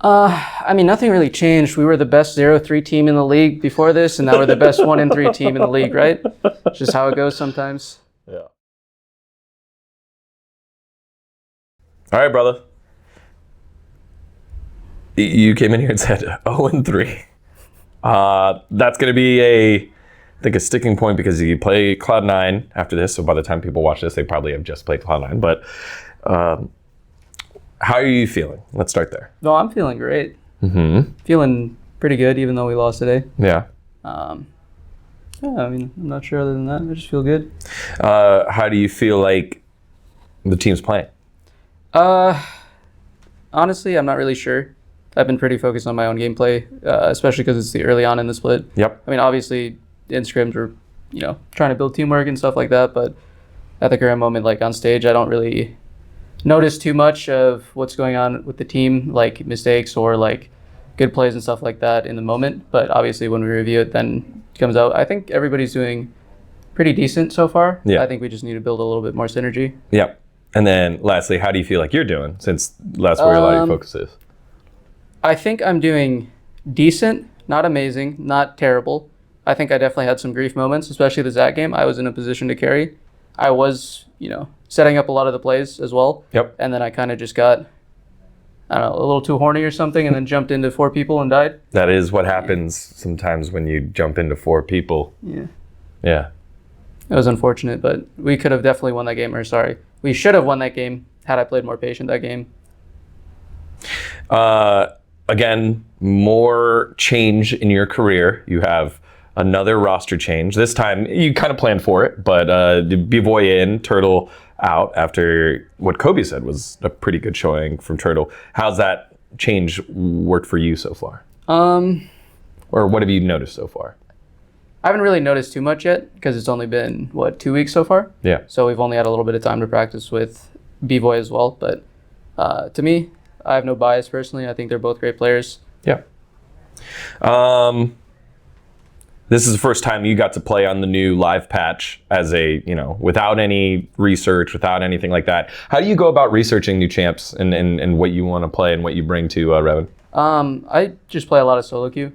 I mean, nothing really changed. We were the best 0-3 team in the league before this, and now we're the best 1-3 team in the league, right? It's just how it goes sometimes. Yeah. All right, brother. You came in here and said 0-3. That's going to be I think a sticking point because you play Cloud9 after this. So by the time people watch this, they probably have just played Cloud9. But how are you feeling? Let's start there. No, I'm feeling great. Mm-hmm. Feeling pretty good, even though we lost today. Yeah. Yeah, I mean, I'm not sure other than that. I just feel good. How do you feel like the team's playing? Honestly, I'm not really sure. I've been pretty focused on my own gameplay, especially because it's the early on in the split. Yep. I mean, obviously, in scrims we're, trying to build teamwork and stuff like that, but at the current moment, like on stage, I don't really notice too much of what's going on with the team, like mistakes or like good plays and stuff like that in the moment. But obviously, when we review it, then it comes out. I think everybody's doing pretty decent so far. Yeah. I think we just need to build a little bit more synergy. Yep. And then lastly, how do you feel like you're doing since that's where a lot of your focus is? I think I'm doing decent, not amazing, not terrible. I think I definitely had some grief moments, especially the Zach game. I was in a position to carry. I was, setting up a lot of the plays as well. Yep. And then I kind of just got, I don't know, a little too horny or something and then jumped into 4 people and died. That is what happens sometimes when you jump into 4 people. Yeah. Yeah. It was unfortunate, but we could have definitely won that game. We should have won that game had I played more patient that game. Again, more change in your career. You have another roster change. This time, you kind of planned for it, but B-Boy in, Turtle out after what Kobe said was a pretty good showing from Turtle. How's that change worked for you so far? Or what have you noticed so far? I haven't really noticed too much yet because it's only been, 2 weeks so far? Yeah. So we've only had a little bit of time to practice with B-Boy as well. But to me, I have no bias personally. I think they're both great players. Yeah. This is the first time you got to play on the new live patch as without any research, without anything like that. How do you go about researching new champs and what you want to play and what you bring to Revan? I just play a lot of solo queue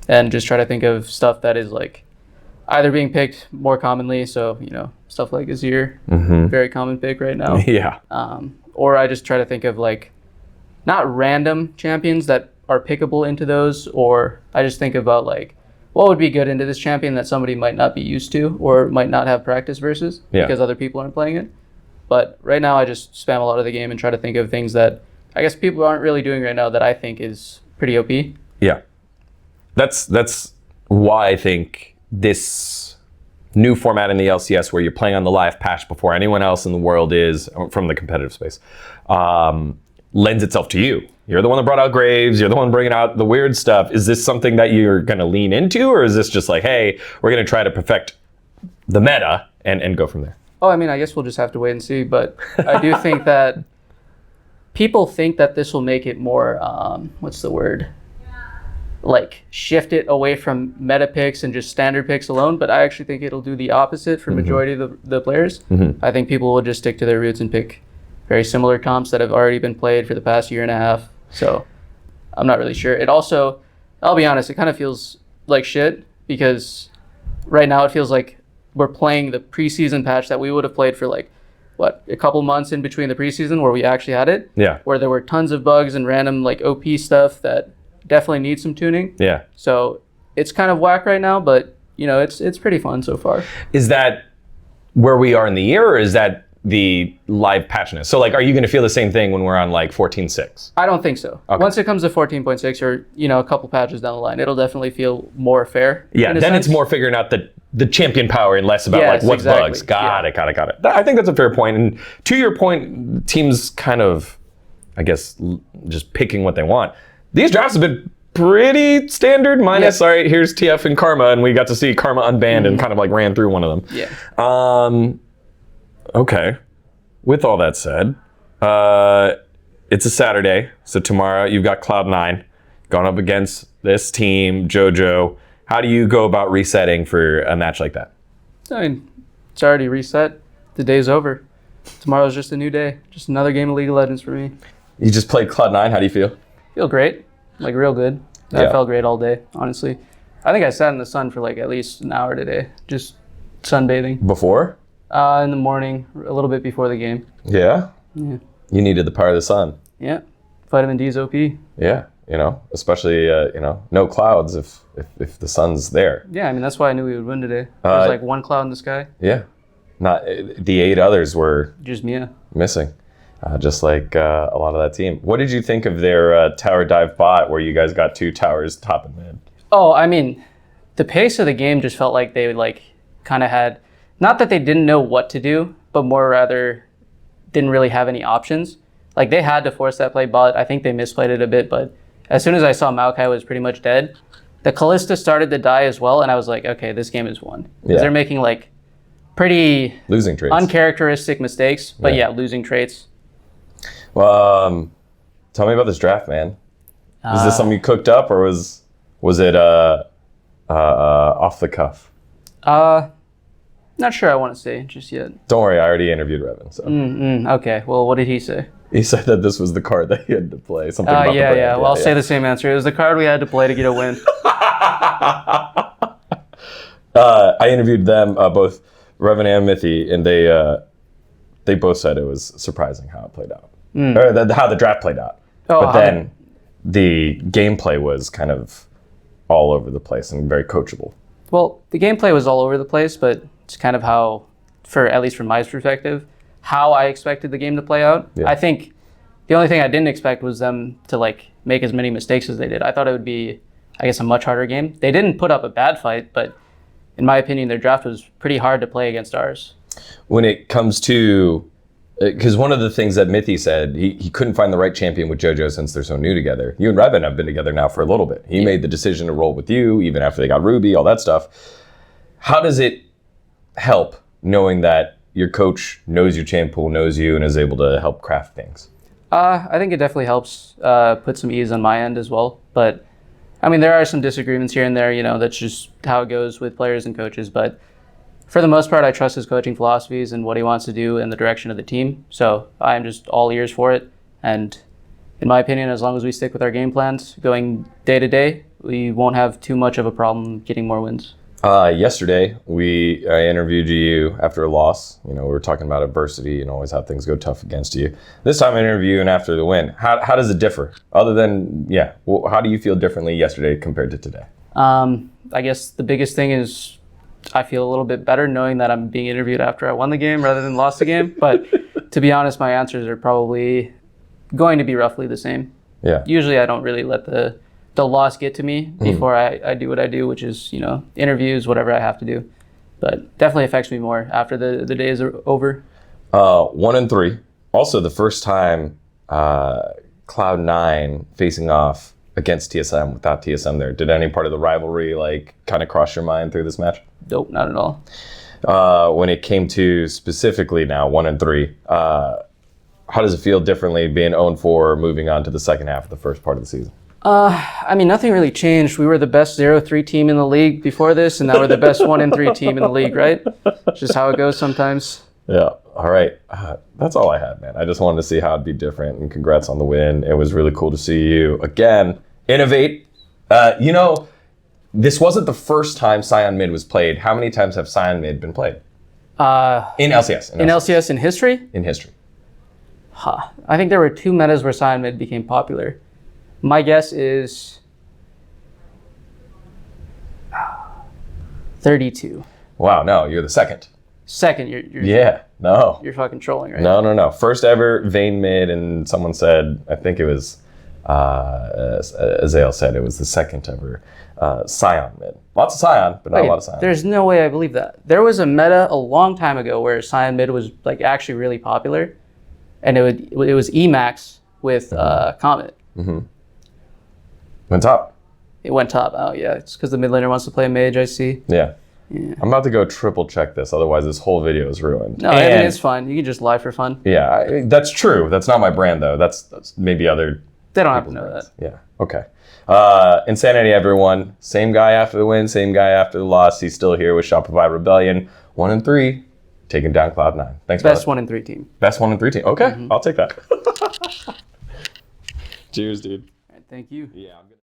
and just try to think of stuff that is like either being picked more commonly. So, stuff like Azir, very common pick right now. Yeah. Or I just try to think of like not random champions that are pickable into those, or I just think about like what would be good into this champion that somebody might not be used to or might not have practice versus because other people aren't playing it. But right now I just spam a lot of the game and try to think of things that I guess people aren't really doing right now that I think is pretty OP. Yeah. That's why I think this new format in the LCS where you're playing on the live patch before anyone else in the world is from the competitive space lends itself to you. You're the one that brought out Graves. You're the one bringing out the weird stuff. Is this something that you're going to lean into, or is this just like, hey, we're going to try to perfect the meta and go from there? Oh, I mean, I guess we'll just have to wait and see. But I do think that people think that this will make it more, what's the word? Like shift it away from meta picks and just standard picks alone. But I actually think it'll do the opposite for majority of the players. I think people will just stick to their roots and pick very similar comps that have already been played for the past year and a half. So I'm not really sure. It also, I'll be honest, it kind of feels like shit because right now it feels like we're playing the preseason patch that we would have played for like, a couple months in between the preseason where we actually had it. Yeah. Where there were tons of bugs and random like OP stuff that definitely needs some tuning. Yeah. So it's kind of whack right now, but it's pretty fun so far. Is that where we are in the year, or is that the live patchiness? So like, are you going to feel the same thing when we're on like 14.6? I don't think so. Okay. Once it comes to 14.6 or, a couple patches down the line, it'll definitely feel more fair. Yeah, then it's more figuring out the champion power and less about what's bugs. Got it. I think that's a fair point. And to your point, teams kind of, I guess, just picking what they want. These drafts have been pretty standard, minus, all right, here's TF and Karma, and we got to see Karma unbanned and kind of like ran through one of them. Yeah. Okay. With all that said, it's a Saturday, so tomorrow you've got Cloud9 going up against this team, JoJo. How do you go about resetting for a match like that? I mean, it's already reset. The day's over. Tomorrow's just a new day. Just another game of League of Legends for me. You just played Cloud9. How do you feel? Feel great, like real good. I Yeah. felt great all day, honestly. I think I sat in the sun for like at least an hour today, just sunbathing. Before? In the morning, a little bit before the game. Yeah? Yeah. You needed the power of the sun. Yeah, vitamin D's OP. Yeah, especially, no clouds if the sun's there. Yeah, I mean, that's why I knew we would win today. There's like one cloud in the sky. Yeah. Not the 8 others were Just me. missing, just like a lot of that team. What did you think of their tower dive bot where you guys got 2 towers top and mid? Oh, I mean, the pace of the game just felt like they like kind of had, not that they didn't know what to do, but more rather didn't really have any options. Like they had to force that play bot. I think they misplayed it a bit, but as soon as I saw Maokai was pretty much dead, the Kalista started to die as well, and I was like, okay, this game is won. Because they're making like pretty losing traits, uncharacteristic mistakes, but yeah, losing traits. Well, tell me about this draft, man. Is this something you cooked up, or was it off the cuff? Not sure I want to say just yet. Don't worry, I already interviewed Revan. So Okay, well, what did he say? he said that this was the card that he had to play. Something about the brand. Well, I'll say the same answer. It was the card we had to play to get a win. I interviewed them, both Revan and Mithy, and they both said it was surprising how it played out, or how the draft played out. But then the gameplay was kind of all over the place and very coachable. Well, the gameplay was all over the place, but it's kind of how, at least from my perspective, how I expected the game to play out. Yeah. I think the only thing I didn't expect was them to like make as many mistakes as they did. I thought it would be, I guess, a much harder game. They didn't put up a bad fight, but in my opinion, their draft was pretty hard to play against ours. When it comes to, because one of the things that Mithy said, he couldn't find the right champion with JoJo since they're so new together. You and Revan have been together now for a little bit. He made the decision to roll with you, even after they got Ruby, all that stuff. How does it help knowing that your coach knows your champ pool, knows you, and is able to help craft things? I think it definitely helps put some ease on my end as well. But, I mean, there are some disagreements here and there, that's just how it goes with players and coaches. But for the most part, I trust his coaching philosophies and what he wants to do in the direction of the team. So I am just all ears for it. And in my opinion, as long as we stick with our game plans going day to day, we won't have too much of a problem getting more wins. Yesterday, I interviewed you after a loss. We were talking about adversity and always how things go tough against you. This time I interview you after the win. How does it differ? Other than, how do you feel differently yesterday compared to today? I guess the biggest thing is I feel a little bit better knowing that I'm being interviewed after I won the game rather than lost the game. But to be honest, my answers are probably going to be roughly the same. Yeah. Usually I don't really let the loss get to me before I do what I do, which is, interviews, whatever I have to do. But definitely affects me more after the days are over. 1-3. Also the first time Cloud9 facing off against TSM without TSM there. Did any part of the rivalry kind of cross your mind through this match? Nope, not at all. When it came to specifically now 1-3, how does it feel differently being 0-4, moving on to the second half of the first part of the season? I mean, nothing really changed. We were the best 0-3 team in the league before this, and now we're the best 1-3 team in the league, right? It's just how it goes sometimes. Yeah. All right. That's all I had, man. I just wanted to see how it'd be different, and congrats on the win. It was really cool to see you again innovate. This wasn't the first time Sion Mid was played. How many times have Sion Mid been played? In LCS. In LCS in history? In history. I think there were 2 metas where Sion Mid became popular. My guess is 32. Wow, no, you're the second. Second, you're no. You're fucking trolling, right? No. First ever Vayne mid, and someone said, I think it was, Azael said it was the second ever Sion mid. Lots of Sion, but not a lot of Sion. There's no way I believe that. There was a meta a long time ago where Sion mid was actually really popular, and it was Emax with Comet. Mm-hmm. Went top. It went top. Oh yeah, it's because the mid laner wants to play mage. I see. Yeah. I'm about to go triple check this, otherwise this whole video is ruined. No, I mean, it's fine. You can just lie for fun. Yeah, that's true. That's not my brand though. That's maybe other. They don't have to know brands. that. Yeah. Okay. Insanity, everyone. Same guy after the win. Same guy after the loss. He's still here with Shopify Rebellion. 1-3, taking down Cloud9. Thanks. Best 1-3 team. Best 1-3 team. Okay, I'll take that. Cheers, dude. All right, thank you. Yeah, I'm gonna.